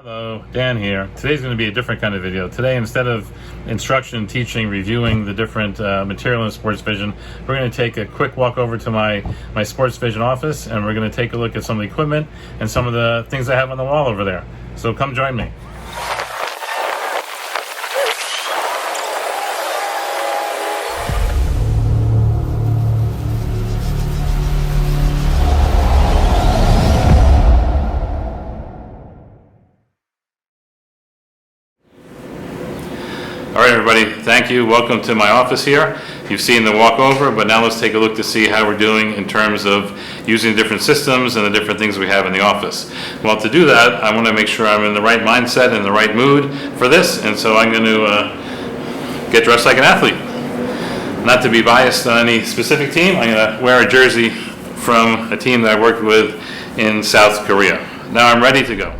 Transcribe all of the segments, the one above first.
Hello, Dan here. Today's going to be a different kind of video. Today, instead of instruction, teaching, reviewing the different material in Sports Vision, we're going to take a quick walk over to my Sports Vision office, and we're going to take a look at some of the equipment and some of the things I have on the wall over there. So come join me. All right, everybody, thank you. Welcome to my office here. You've seen the walkover, but now let's take a look to see how we're doing in terms of using different systems and the different things we have in the office. Well, to do that, I want to make sure I'm in the right mindset and the right mood for this, and so I'm going to get dressed like an athlete. Not to be biased on any specific team, I'm going to wear a jersey from a team that I worked with in South Korea. Now I'm ready to go.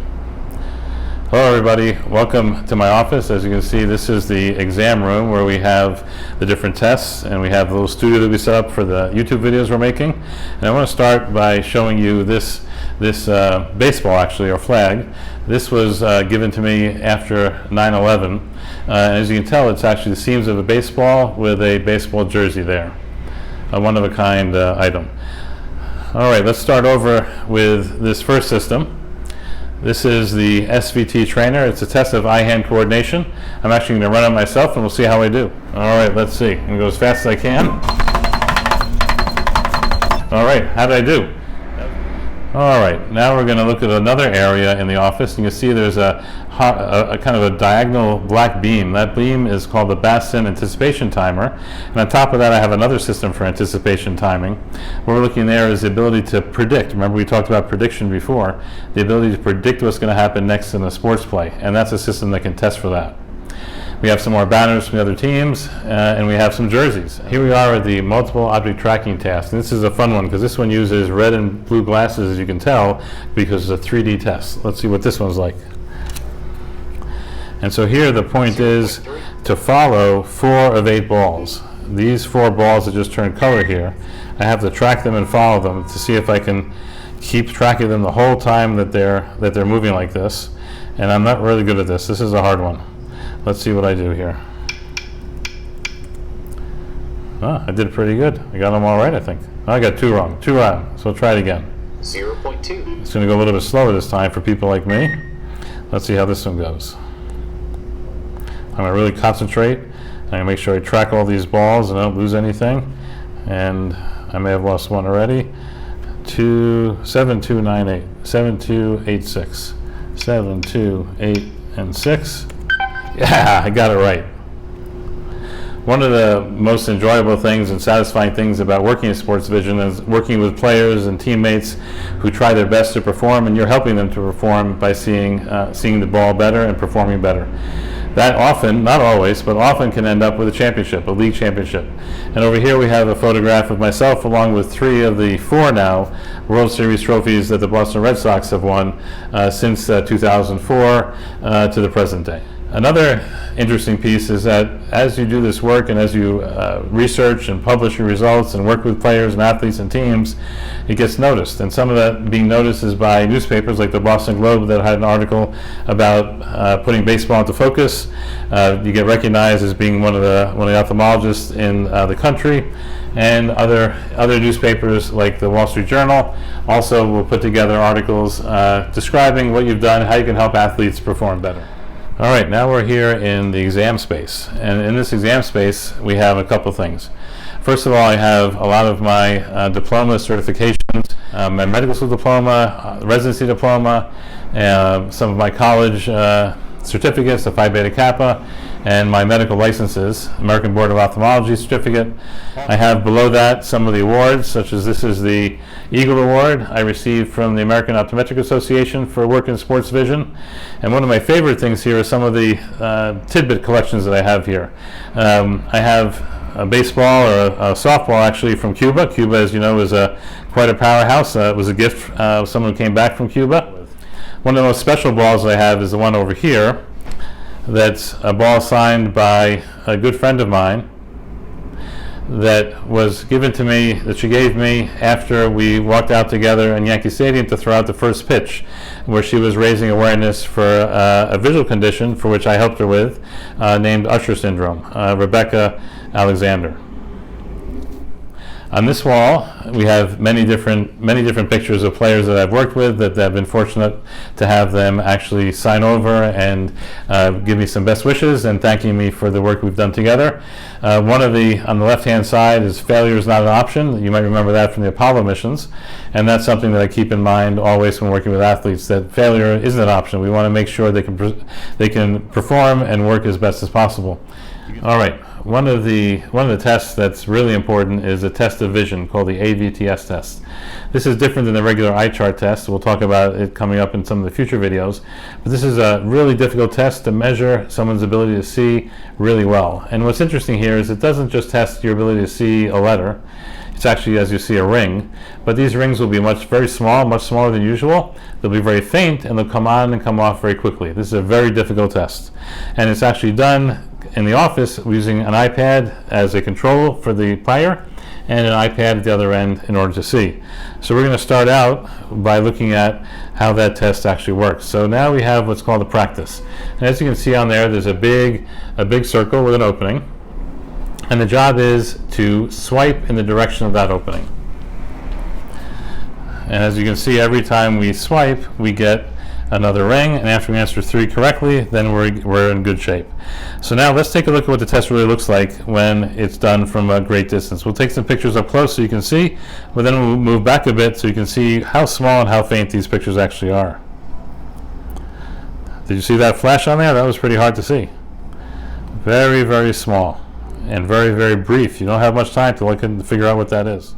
Hello everybody, welcome to my office. As you can see, this is the exam room where we have the different tests, and we have a little studio that we set up for the YouTube videos we're making. And I want to start by showing you this baseball, actually, or flag. This was given to me after 9/11. As you can tell, it's actually the seams of a baseball with a baseball jersey there. A one-of-a-kind item. All right, let's start over with this first system. This is the SVT trainer. It's a test of eye-hand coordination. I'm actually going to run it myself, and we'll see how I do. All right, let's see. I'm going to go as fast as I can. All right, how did I do? All right, now we're going to look at another area in the office. You can see there's a kind of a diagonal black beam. That beam is called the Bassin Anticipation Timer. And on top of that, I have another system for anticipation timing. What we're looking there is the ability to predict. Remember, we talked about prediction before. The ability to predict what's going to happen next in a sports play. And that's a system that can test for that. We have some more banners from the other teams, and we have some jerseys. Here we are at the multiple object tracking task. And this is a fun one because this one uses red and blue glasses, as you can tell, because it's a 3D test. Let's see what this one's like. And so here the point is to follow 4 of 8 balls. These 4 balls that just turned color here, I have to track them and follow them to see if I can keep track of them the whole time that they're moving like this. And I'm not really good at this. This is a hard one. Let's see what I do here. I did pretty good. I got them all right, I think. I got 2 wrong. 2 wrong. So I'll try it again. 0.2. It's going to go a little bit slower this time for people like me. Let's see how this one goes. I'm going to really concentrate. I'm going to make sure I track all these balls and I don't lose anything. And I may have lost one already. 7298, 7286, 72, 8, and 6. Yeah, I got it right. One of the most enjoyable things and satisfying things about working in Sports Vision is working with players and teammates who try their best to perform, and you're helping them to perform by seeing the ball better and performing better. That often, not always, but often can end up with a championship, a league championship. And over here we have a photograph of myself along with 3 of the 4 now World Series trophies that the Boston Red Sox have won since 2004 to the present day. Another interesting piece is that as you do this work and as you research and publish your results and work with players and athletes and teams, it gets noticed. And some of that being noticed is by newspapers like the Boston Globe that had an article about putting baseball into focus. You get recognized as being one of the ophthalmologists in the country. And other newspapers like the Wall Street Journal also will put together articles describing what you've done, how you can help athletes perform better. All right, now we're here in the exam space. And in this exam space, we have a couple things. First of all, I have a lot of my diploma certifications, my medical school diploma, residency diploma, some of my college certificates, the Phi Beta Kappa, and my medical licenses, American Board of Ophthalmology certificate. I have below that some of the awards, such as this is the Eagle Award I received from the American Optometric Association for work in sports vision. And one of my favorite things here is some of the tidbit collections that I have here. I have a baseball or a softball actually from Cuba. Cuba, as you know, is quite a powerhouse. It was a gift of someone who came back from Cuba. One of the most special balls that I have is the one over here. That's a ball signed by a good friend of mine that was given to me, that she gave me after we walked out together in Yankee Stadium to throw out the first pitch, where she was raising awareness for a visual condition for which I helped her with, named Usher syndrome, Rebecca Alexander. On this wall, we have many different pictures of players that I've worked with that I've been fortunate to have them actually sign over and give me some best wishes and thanking me for the work we've done together. One of the, on the left-hand side, is failure is not an option. You might remember that from the Apollo missions, and that's something that I keep in mind always when working with athletes, that failure isn't an option. We want to make sure they can perform and work as best as possible. All right. One of the tests that's really important is a test of vision called the AVTS test. This is different than the regular eye chart test. We'll talk about it coming up in some of the future videos. But this is a really difficult test to measure someone's ability to see really well. And what's interesting here is it doesn't just test your ability to see a letter. It's actually, as you see, a ring. But these rings will be very small, much smaller than usual. They'll be very faint, and they'll come on and come off very quickly. This is a very difficult test. And it's actually done in the office using an iPad as a control for the player and an iPad at the other end in order to see. So we're going to start out by looking at how that test actually works. So now we have what's called a practice. And as you can see on there, there's a big circle with an opening. And the job is to swipe in the direction of that opening. And as you can see, every time we swipe, we get another ring, and after we answer 3 correctly, then we're in good shape. So now let's take a look at what the test really looks like when it's done from a great distance. We'll take some pictures up close so you can see, but then we'll move back a bit so you can see how small and how faint these pictures actually are. Did you see that flash on there? That was pretty hard to see. Very, very small and very, very brief. You don't have much time to look and figure out what that is.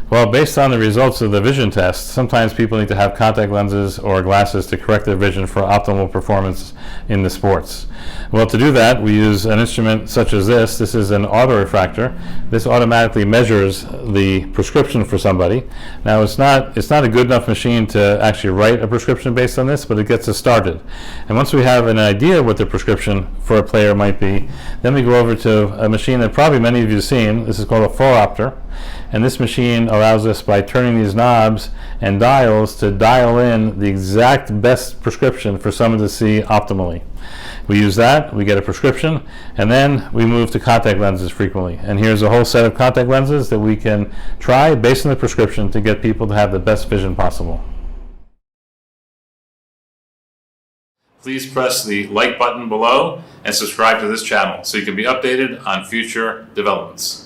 Well, based on the results of the vision test, sometimes people need to have contact lenses or glasses to correct their vision for optimal performance in the sports. Well, to do that, we use an instrument such as this. This is an autorefractor. This automatically measures the prescription for somebody. Now, it's not a good enough machine to actually write a prescription based on this, but it gets us started. And once we have an idea what the prescription for a player might be, then we go over to a machine that probably many of you have seen. This is called a phoropter. And this machine allows us, by turning these knobs and dials, to dial in the exact best prescription for someone to see optimally. We use that, we get a prescription, and then we move to contact lenses frequently. And here's a whole set of contact lenses that we can try based on the prescription to get people to have the best vision possible. Please press the like button below and subscribe to this channel so you can be updated on future developments.